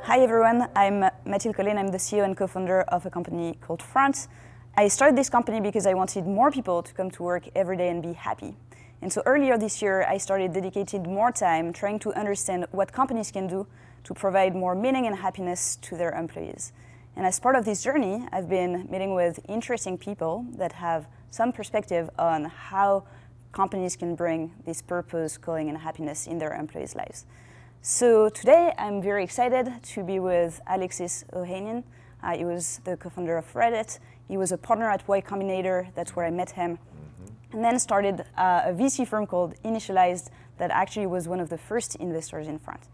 Hi everyone, I'm Mathilde Collin. I'm the CEO and co-founder of a company called France. I started this company because I wanted more people to come to work every day and be happy. And so earlier this year, I started dedicating more time trying to understand what companies can do to provide more meaning and happiness to their employees. And as part of this journey, I've been meeting with interesting people that have some perspective on how companies can bring this purpose, calling, and happiness in their employees' lives. So today, I'm very excited to be with Alexis Ohanian. He was the co-founder of Reddit. He was a partner at Y Combinator. That's where I met him. And then started a VC firm called Initialized that actually was one of the first investors in France.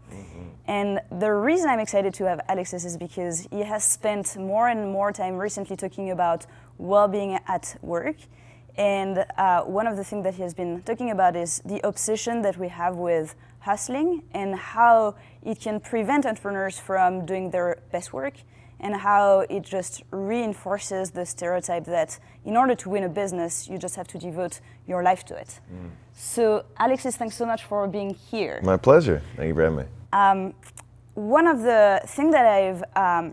And the reason I'm excited to have Alexis is because he has spent more and more time recently talking about well-being at work. And one of the things that he has been talking about is the obsession that we have with hustling and how it can prevent entrepreneurs from doing their best work, and how it just reinforces the stereotype that in order to win a business, you just have to devote your life to it. So Alexis, thanks so much for being here. My pleasure. Thank you for having me. One of the things that I've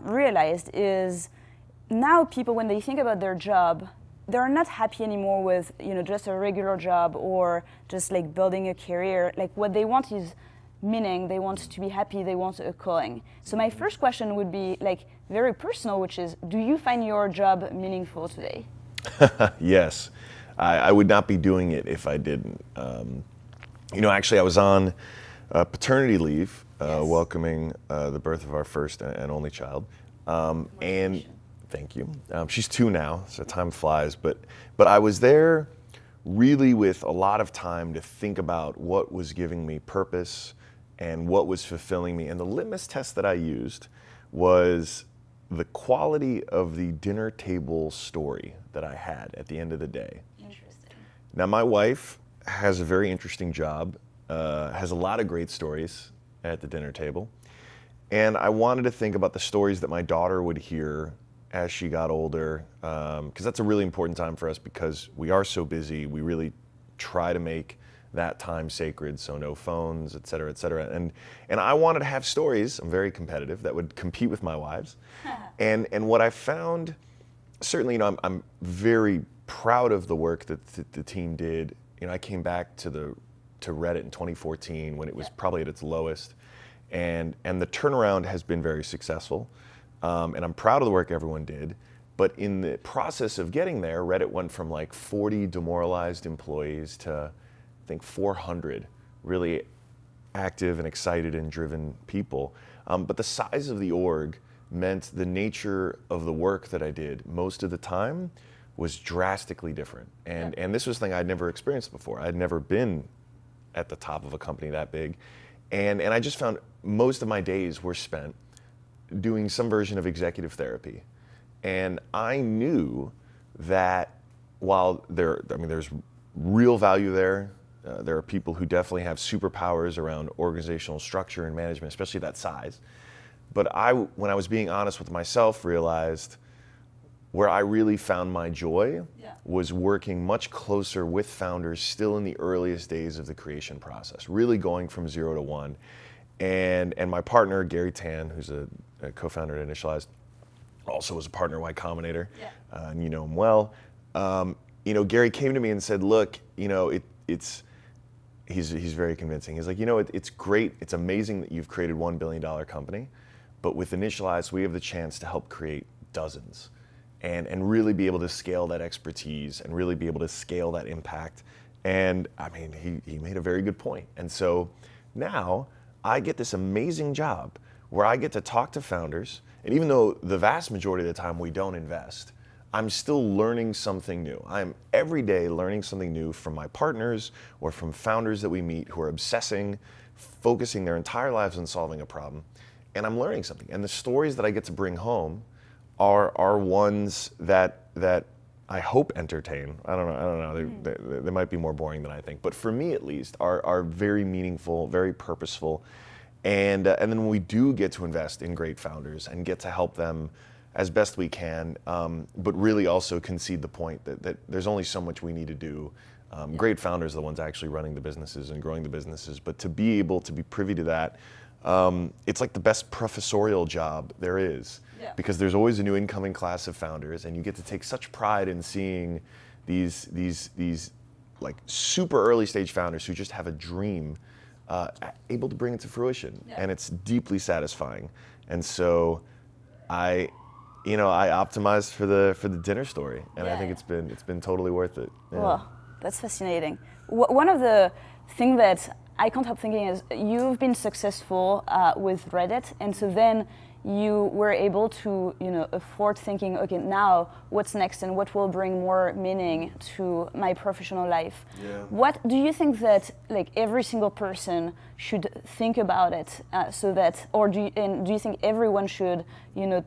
realized is now people, when they think about their job, they're not happy anymore with just a regular job or just like building a career. Like what they want is meaning, they want to be happy, they want a calling. So my first question would be like very personal, which is, do you find your job meaningful today? Yes, I would not be doing it if I didn't. Actually I was on paternity leave, welcoming the birth of our first and only child. And thank you. She's 2 now, so time flies. But I was there really with a lot of time to think about what was giving me purpose and what was fulfilling me. And the litmus test that I used was the quality of the dinner table story that I had at the end of the day. Interesting. Now, my wife has a very interesting job, has a lot of great stories at the dinner table. And I wanted to think about the stories that my daughter would hear as she got older, because that's a really important time for us because we are so busy. We really try to make that time sacred, so no phones, et cetera, et cetera. And I wanted to have stories, I'm very competitive, that would compete with my wives. And what I found, certainly, I'm very proud of the work that the team did. I came back to Reddit in 2014 when it was probably at its lowest. And the turnaround has been very successful. And I'm proud of the work everyone did. But in the process of getting there, Reddit went from like 40 demoralized employees to, I think, 400 really active and excited and driven people. But the size of the org meant the nature of the work that I did most of the time was drastically different. And this was something I'd never experienced before. I'd never been at the top of a company that big. And I just found most of my days were spent doing some version of executive therapy. And I knew that while there's real value there are people who definitely have superpowers around organizational structure and management, especially that size. But when I was being honest with myself, realized where I really found my joy was working much closer with founders still in the earliest days of the creation process, really going from 0 to 1. And my partner, Gary Tan, who's a co-founder at Initialized, also was a partner at Y Combinator, and you know him well. Gary came to me and said, look, he's very convincing. He's like, it's great, it's amazing that you've created $1 billion company, but with Initialized, we have the chance to help create dozens and really be able to scale that expertise and really be able to scale that impact. And I mean, he made a very good point. And so now I get this amazing job where I get to talk to founders, and even though the vast majority of the time we don't invest, I'm still learning something new. I'm every day learning something new from my partners or from founders that we meet who are obsessing, focusing their entire lives on solving a problem, and I'm learning something. And the stories that I get to bring home are ones that I hope entertain. I don't know. They might be more boring than I think, but for me at least, are very meaningful, very purposeful. And then when we do get to invest in great founders and get to help them as best we can, but really also concede the point that there's only so much we need to do. Great founders are the ones actually running the businesses and growing the businesses, but to be able to be privy to that it's like the best professorial job there is, because there's always a new incoming class of founders, and you get to take such pride in seeing these like super early stage founders who just have a dream able to bring it to fruition, and it's deeply satisfying. And so I optimized for the dinner story, and I think it's been totally worth it. Yeah. Well, that's fascinating. One of the things that I can't help thinking is you've been successful with Reddit, and so then you were able to, afford thinking, okay, now what's next and what will bring more meaning to my professional life? Yeah. What do you think that like every single person should think about it so that, or do you think everyone should,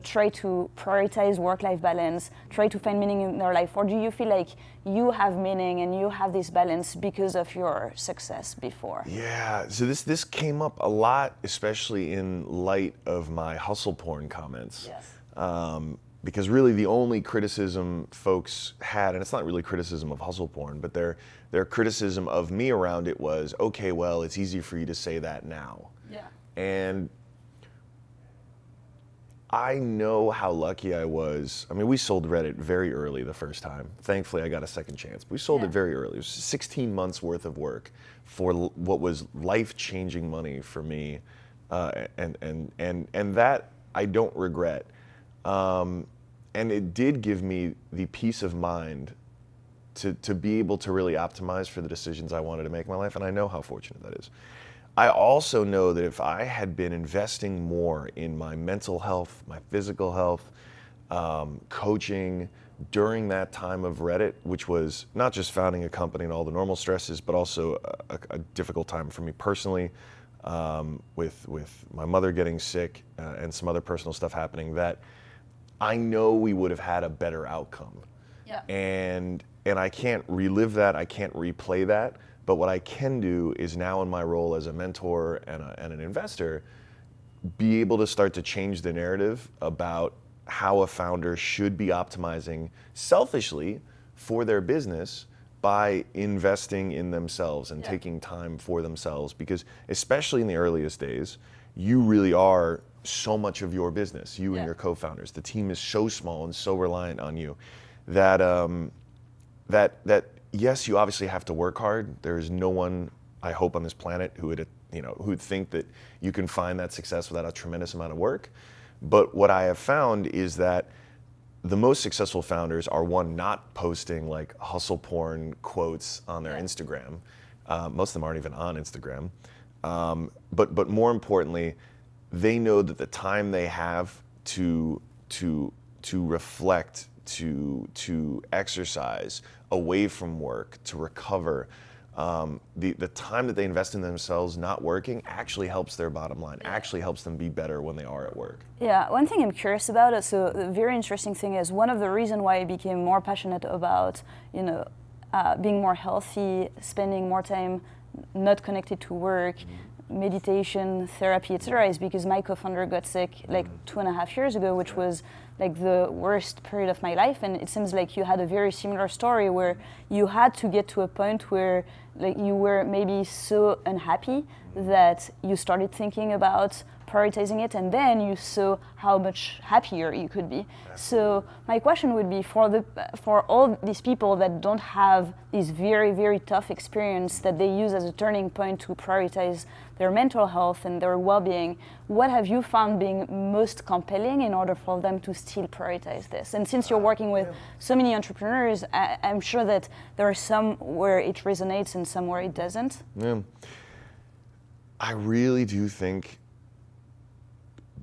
try to prioritize work-life balance, try to find meaning in their life, or do you feel like you have meaning and you have this balance because of your success before? Yeah, so this came up a lot, especially in light of my hustle porn comments. Yes. Because really the only criticism folks had, and it's not really criticism of hustle porn, but their criticism of me around it was, okay, well, it's easy for you to say that now. Yeah. And I know how lucky I was. I mean, we sold Reddit very early the first time. Thankfully, I got a second chance. But we sold it very early. It was 16 months worth of work for what was life-changing money for me, and that I don't regret. And it did give me the peace of mind to be able to really optimize for the decisions I wanted to make in my life, and I know how fortunate that is. I also know that if I had been investing more in my mental health, my physical health, coaching during that time of Reddit, which was not just founding a company and all the normal stresses, but also a difficult time for me personally, with my mother getting sick and some other personal stuff happening, that I know we would have had a better outcome. Yeah. And I can't relive that, I can't replay that. But what I can do is now in my role as a mentor and an investor, be able to start to change the narrative about how a founder should be optimizing selfishly for their business by investing in themselves and taking time for themselves. Because especially in the earliest days, you really are so much of your business, you and your co-founders. The team is so small and so reliant on you that yes, you obviously have to work hard. There's no one, I hope, on this planet who would think that you can find that success without a tremendous amount of work. But what I have found is that the most successful founders are, one, not posting like hustle porn quotes on their Instagram. Most of them aren't even on Instagram. But more importantly, they know that the time they have to reflect, to exercise away from work, to recover, the time that they invest in themselves not working actually helps their bottom line, actually helps them be better when they are at work. Yeah, one thing I'm curious about, so the very interesting thing is one of the reasons why I became more passionate about, being more healthy, spending more time not connected to work, meditation, therapy, etc., is because my co-founder got sick like 2.5 years ago, which was like the worst period of my life. And it seems like you had a very similar story where you had to get to a point where like you were maybe so unhappy that you started thinking about prioritizing it, and then you saw how much happier you could be. So my question would be for all these people that don't have this very, very tough experience that they use as a turning point to prioritize their mental health and their well-being, what have you found being most compelling in order for them to still prioritize this? And since you're working with so many entrepreneurs, I'm sure that there are some where it resonates and some where it doesn't. Yeah. I really do think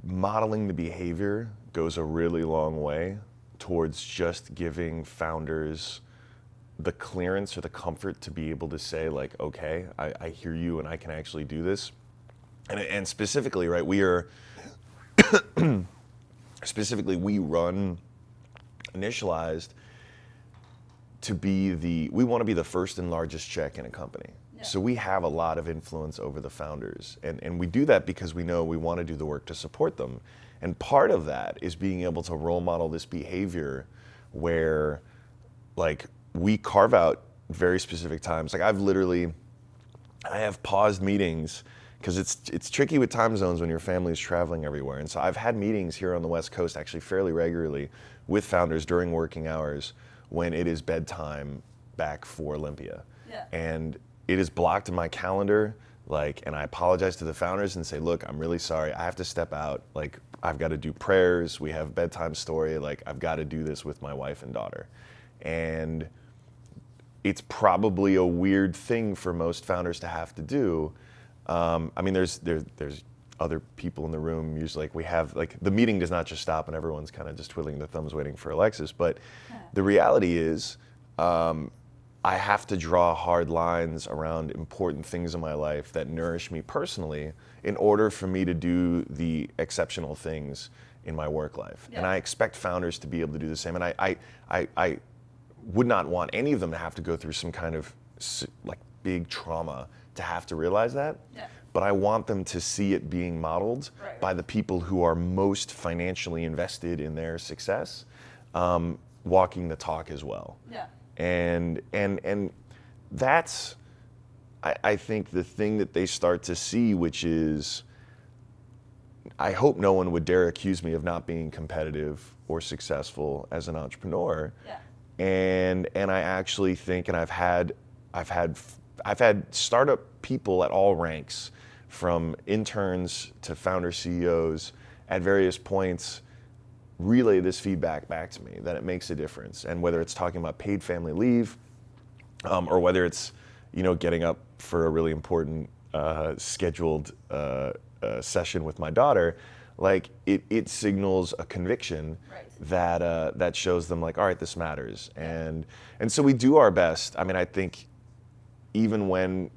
modeling the behavior goes a really long way towards just giving founders the clearance or the comfort to be able to say like, okay, I hear you and I can actually do this. And specifically, right, we run Initialized to be we want to be the first and largest check in a company. So we have a lot of influence over the founders, and we do that because we know we want to do the work to support them. And part of that is being able to role model this behavior where like we carve out very specific times. Like I have paused meetings because it's tricky with time zones when your family is traveling everywhere. And so I've had meetings here on the West Coast actually fairly regularly with founders during working hours when it is bedtime back for Olympia. Yeah. And it is blocked in my calendar, and I apologize to the founders and say, look, I'm really sorry, I have to step out, I've got to do prayers, we have bedtime story, I've got to do this with my wife and daughter. And it's probably a weird thing for most founders to have to do. I mean, there's other people in the room, usually we have, the meeting does not just stop and everyone's kind of just twiddling their thumbs waiting for Alexis, but the reality is, I have to draw hard lines around important things in my life that nourish me personally in order for me to do the exceptional things in my work life. Yeah. And I expect founders to be able to do the same. And I would not want any of them to have to go through some kind of big trauma to have to realize that. Yeah. But I want them to see it being modeled by the people who are most financially invested in their success, walking the talk as well. Yeah. And that's, I think, the thing that they start to see, which is, I hope no one would dare accuse me of not being competitive or successful as an entrepreneur. Yeah. And I actually think, and I've had startup people at all ranks, from interns to founder CEOs at various points, relay this feedback back to me, that it makes a difference. And whether it's talking about paid family leave, or whether it's, getting up for a really important scheduled session with my daughter, it signals a conviction that shows them all right, this matters. And so we do our best. I mean, I think even when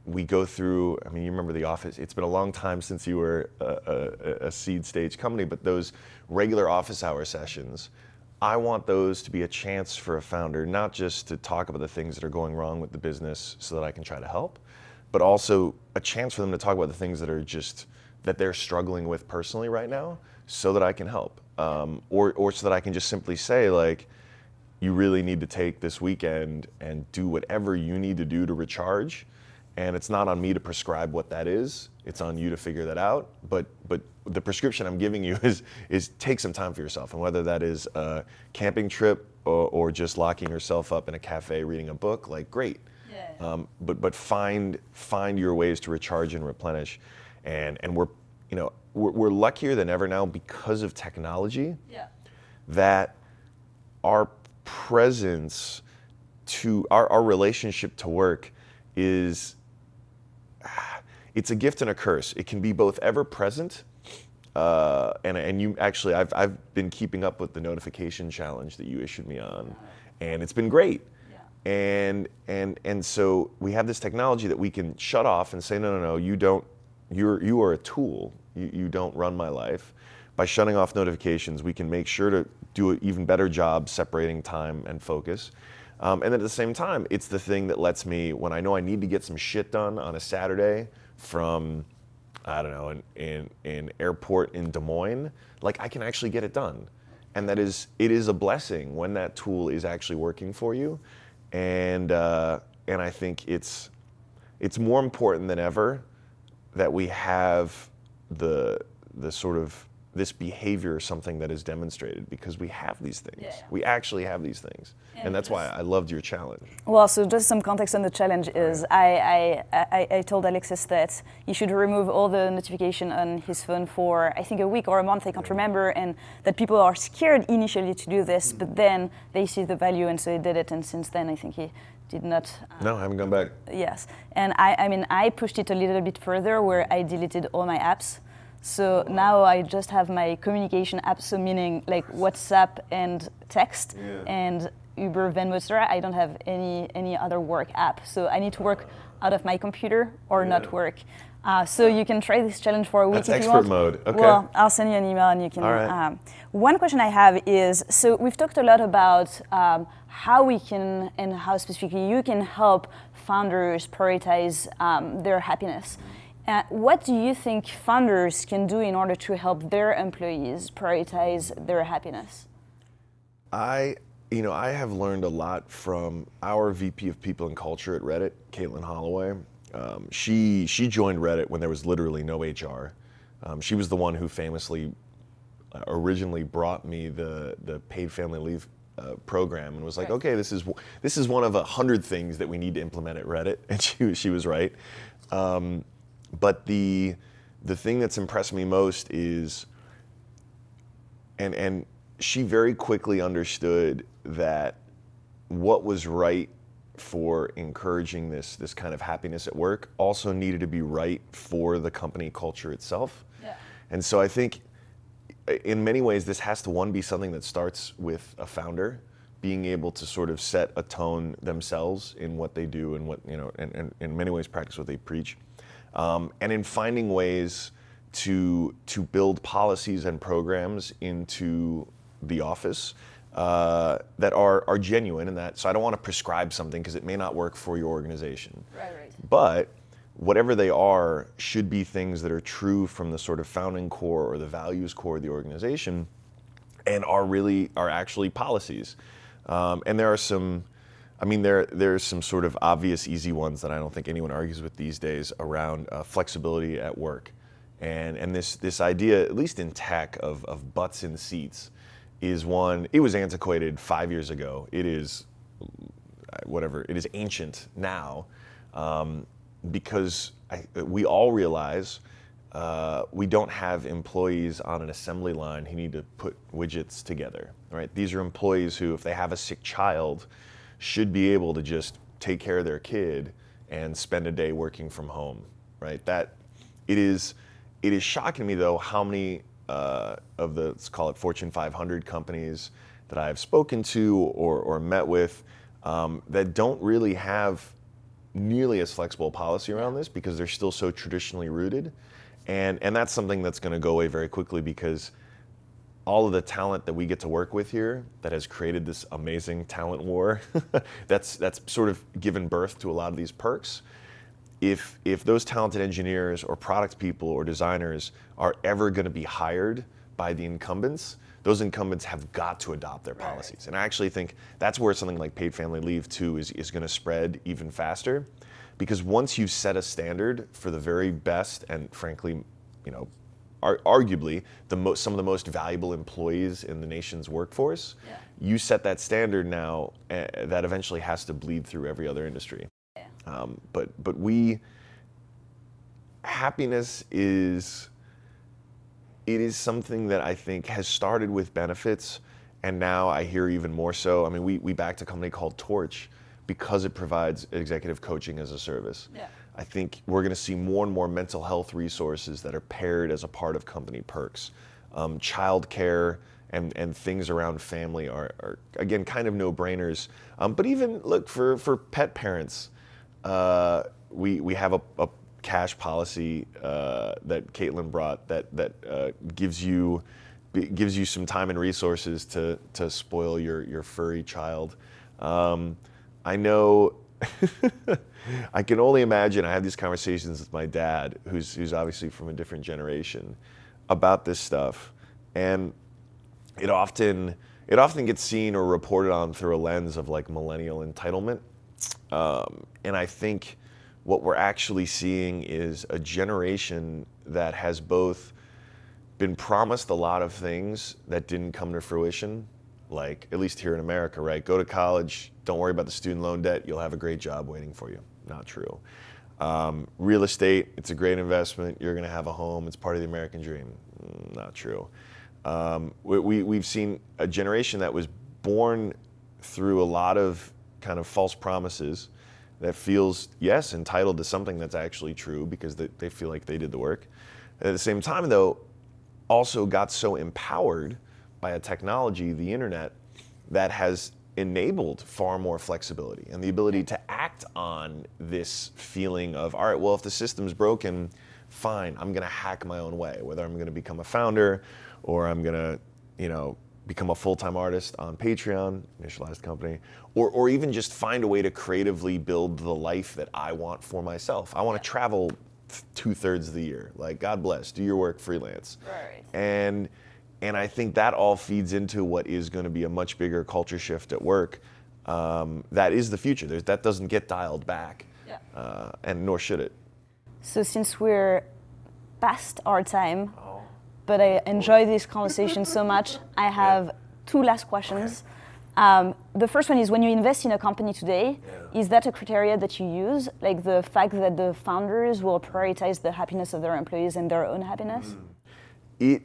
we go through, I mean, you remember The Office, it's been a long time since you were a seed stage company, but those regular office hour sessions, I want those to be a chance for a founder, not just to talk about the things that are going wrong with the business so that I can try to help, but also a chance for them to talk about the things that are that they're struggling with personally right now so that I can help. Or so that I can just simply say, you really need to take this weekend and do whatever you need to do to recharge. And it's not on me to prescribe what that is. It's on you to figure that out. But the prescription I'm giving you is take some time for yourself. And whether that is a camping trip or just locking yourself up in a cafe reading a book, great. Yeah. But find your ways to recharge and replenish. And we're luckier than ever now because of technology. Yeah. That our presence to our relationship to work it's a gift and a curse. It can be both ever present, and you actually, I've been keeping up with the notification challenge that you issued me on, and it's been great. Yeah. And so we have this technology that we can shut off and say, no, you are a tool. You don't run my life. By shutting off notifications, we can make sure to do an even better job separating time and focus. And then at the same time, it's the thing that lets me, when I know I need to get some shit done on a Saturday from, I don't know, an airport in Des Moines, I can actually get it done. And it is a blessing when that tool is actually working for you. And I think it's more important than ever that we have the sort of this behavior, something that is demonstrated, because we have these things. Yeah. We actually have these things. And that's why I loved your challenge. Well, so just some context on the challenge is I told Alexis that he should remove all the notification on his phone for, I think, a week or a month, I can't remember, and that people are scared initially to do this, but then they see the value, and so he did it, and since then I think he did not... No, I haven't gone back. Yes, and I pushed it a little bit further where I deleted all my apps. So now I just have my communication apps, so meaning WhatsApp and text, and Uber, Venmo, etc. I don't have any other work app. So I need to work out of my computer or not work. So you can try this challenge for a week if you want. That's expert mode. Okay. Well, I'll send you an email and you can. All right. One question I have is, so we've talked a lot about how we can, and how specifically you can help founders prioritize their happiness. What do you think founders can do in order to help their employees prioritize their happiness? I have learned a lot from our VP of People and Culture at Reddit, Caitlin Holloway. She joined Reddit when there was literally no HR. She was the one who famously originally brought me the paid family leave program and was like, okay, this is one of 100 things that we need to implement at Reddit, and she was right. But the thing that's impressed me most is, and she very quickly understood that what was right for encouraging this kind of happiness at work also needed to be right for the company culture itself. Yeah. And so I think in many ways this has to be something that starts with a founder being able to sort of set a tone themselves in what they do and what, and in many ways practice what they preach. And in finding ways to build policies and programs into the office that are genuine, and that, so I don't want to prescribe something because it may not work for your organization. Right. But whatever they are should be things that are true from the sort of founding core or the values core of the organization, and are actually policies. And there are some, there's some sort of obvious easy ones that I don't think anyone argues with these days around flexibility at work. And this idea, at least in tech, of butts in seats is one. It was antiquated 5 years ago. It is it is ancient now, because we all realize we don't have employees on an assembly line who need to put widgets together, right? These are employees who, if they have a sick child, should be able to just take care of their kid and spend a day working from home, right? It is shocking me, though, how many of the, let's call it Fortune 500 companies that I've spoken to or met with that don't really have nearly as flexible policy around this, because they're still so traditionally rooted. And that's something that's going to go away very quickly, because all of the talent that we get to work with here that has created this amazing talent war that's sort of given birth to a lot of these perks. If those talented engineers or product people or designers are ever going to be hired by the incumbents, those incumbents have got to adopt their policies. Right. And I actually think that's where something like paid family leave too is going to spread even faster, because once you set a standard for the very best and, frankly, arguably some of the most valuable employees in the nation's workforce, you set that standard now that eventually has to bleed through every other industry. But happiness is something that I think has started with benefits, and now I hear even more so. I mean, we backed a company called Torch because it provides executive coaching as a service. Yeah. I think we're going to see more and more mental health resources that are paired as a part of company perks. Childcare and things around family are again kind of no-brainers. But even look for pet parents. We have a cash policy that Caitlin brought that gives you some time and resources to spoil your furry child. I know. I can only imagine. I have these conversations with my dad, who's obviously from a different generation, about this stuff, and it often gets seen or reported on through a lens of like millennial entitlement. And I think what we're actually seeing is a generation that has both been promised a lot of things that didn't come to fruition, like at least here in America, right? Go to college, don't worry about the student loan debt, you'll have a great job waiting for you. Not true. Real estate, it's a great investment, you're gonna have a home, it's part of the American dream. Not true. We've seen a generation that was born through a lot of kind of false promises that feels, yes, entitled to something that's actually true because they feel like they did the work. At the same time, though, also got so empowered by a technology, the internet, that has enabled far more flexibility and the ability to act on this feeling of, all right, well, if the system's broken, fine, I'm gonna hack my own way, whether I'm gonna become a founder or I'm gonna, become a full-time artist on Patreon, initialized company, or even just find a way to creatively build the life that I want for myself. I want to travel 2/3 of the year. Like, God bless, do your work freelance. Right. And I think that all feeds into what is going to be a much bigger culture shift at work. That is the future. That doesn't get dialed back. and nor should it. So since we're past our time, but I enjoy this conversation so much, I have two last questions. The first one is, when you invest in a company today, is that a criteria that you use, like the fact that the founders will prioritize the happiness of their employees and their own happiness? It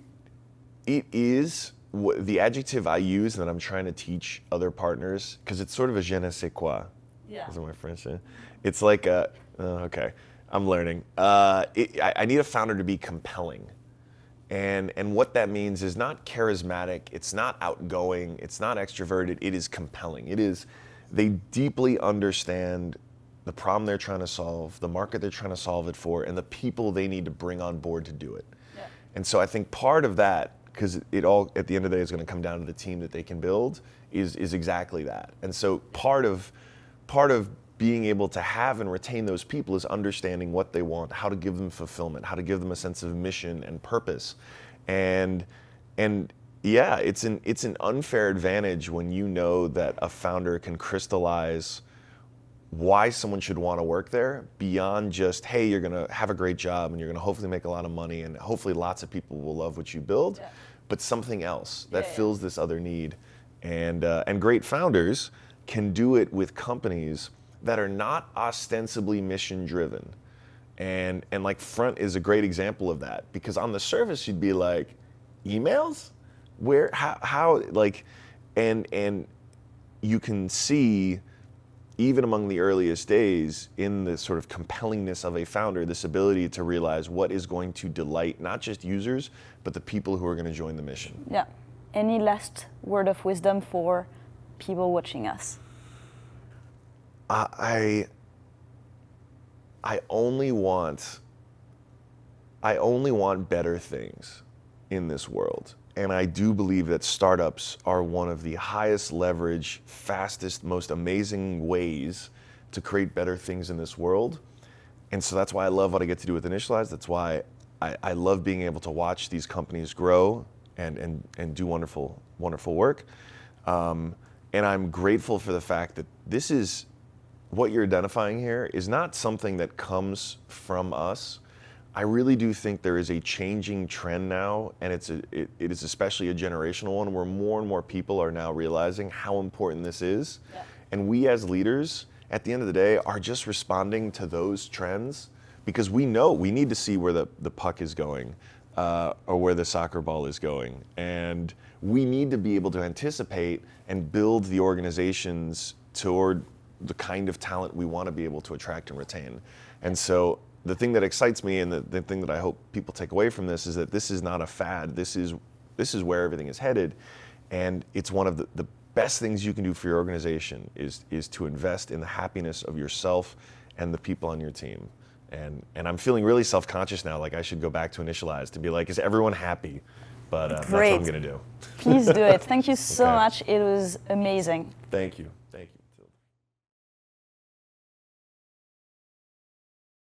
is the adjective I use that I'm trying to teach other partners, because it's sort of a je ne sais quoi. Is that my French? It's like okay, I'm learning. I need a founder to be compelling. And what that means is not charismatic, it's not outgoing, it's not extroverted, it is compelling. They deeply understand the problem they're trying to solve, the market they're trying to solve it for, and the people they need to bring on board to do it. And so I think part of that, because it all, at the end of the day, is going to come down to the team that they can build, is exactly that. And so part of being able to have and retain those people is understanding what they want, how to give them fulfillment, how to give them a sense of mission and purpose. And yeah, it's an unfair advantage when you know that a founder can crystallize why someone should want to work there beyond just, hey, you're going to have a great job and you're going to hopefully make a lot of money and hopefully lots of people will love what you build, but something else that fills this other need. And great founders can do it with companies that are not ostensibly mission driven. And like Front is a great example of that, because on the surface you'd be like, emails? Where, how, like, and you can see even among the earliest days in the sort of compellingness of a founder, this ability to realize what is going to delight not just users, but the people who are going to join the mission. Yeah. Any last word of wisdom for people watching us? I only want better things in this world. And I do believe that startups are one of the highest leverage, fastest, most amazing ways to create better things in this world. And so that's why I love what I get to do with Initialize. That's why I love being able to watch these companies grow and do wonderful, wonderful work. And I'm grateful for the fact that this is, what you're identifying here is not something that comes from us. I really do think there is a changing trend now, and it is especially a generational one, where more and more people are now realizing how important this is. And we as leaders, at the end of the day, are just responding to those trends, because we know we need to see where the puck is going, or where the soccer ball is going. And we need to be able to anticipate and build the organizations toward the kind of talent we want to be able to attract and retain. And so the thing that excites me, and the thing that I hope people take away from this, is that this is not a fad. This is where everything is headed. And it's one of the best things you can do for your organization is to invest in the happiness of yourself and the people on your team. And I'm feeling really self-conscious now, like I should go back to Initialize to be like, is everyone happy? But that's what I'm going to do. Please do it. Thank you so much. It was amazing. Thank you.